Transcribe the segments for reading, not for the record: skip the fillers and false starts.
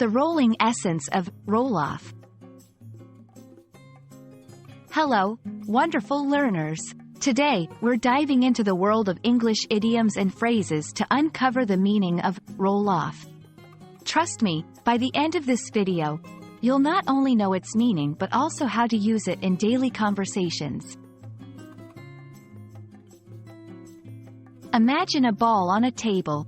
The rolling essence of roll off. Hello, wonderful learners. Today, we're diving into the world of English idioms and phrases to uncover the meaning of roll off. Trust me, by the end of this video, you'll not only know its meaning but also how to use it in daily conversations. Imagine a ball on a table.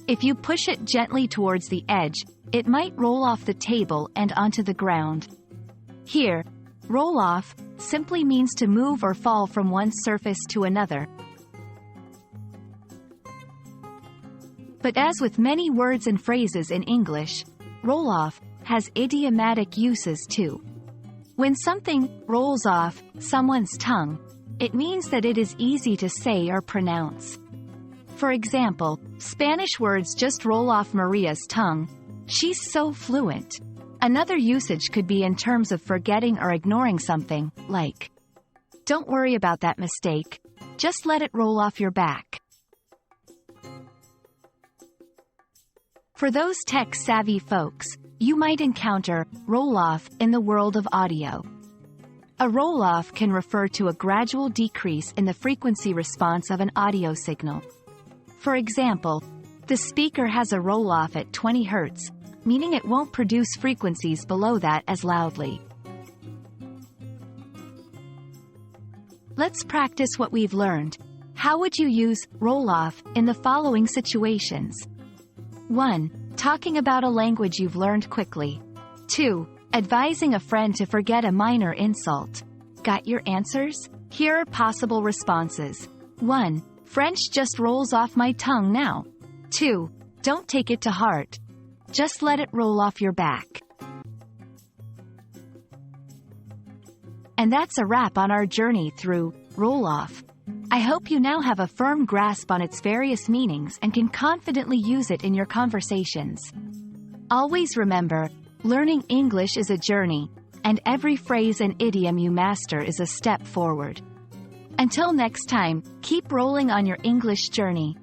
If you push it gently towards the edge, it might roll off the table and onto the ground. Here, roll off simply means to move or fall from one surface to another. But as with many words and phrases in English, roll off has idiomatic uses too. When something rolls off someone's tongue, it means that it is easy to say or pronounce. For example, Spanish words just roll off Maria's tongue. She's so fluent. Another usage could be in terms of forgetting or ignoring something, like, "Don't worry about that mistake. Just let it roll off your back." For those tech-savvy folks, you might encounter roll-off in the world of audio. A roll-off can refer to a gradual decrease in the frequency response of an audio signal. For example, the speaker has a roll-off at 20 Hz, meaning it won't produce frequencies below that as loudly. Let's practice what we've learned. How would you use roll-off in the following situations? 1. Talking about a language you've learned quickly. 2. Advising a friend to forget a minor insult. Got your answers? Here are possible responses. 1. French just rolls off my tongue now. 2. Don't take it to heart. Just let it roll off your back. And that's a wrap on our journey through roll off. I hope you now have a firm grasp on its various meanings and can confidently use it in your conversations. Always remember, learning English is a journey, and every phrase and idiom you master is a step forward. Until next time, keep rolling on your English journey.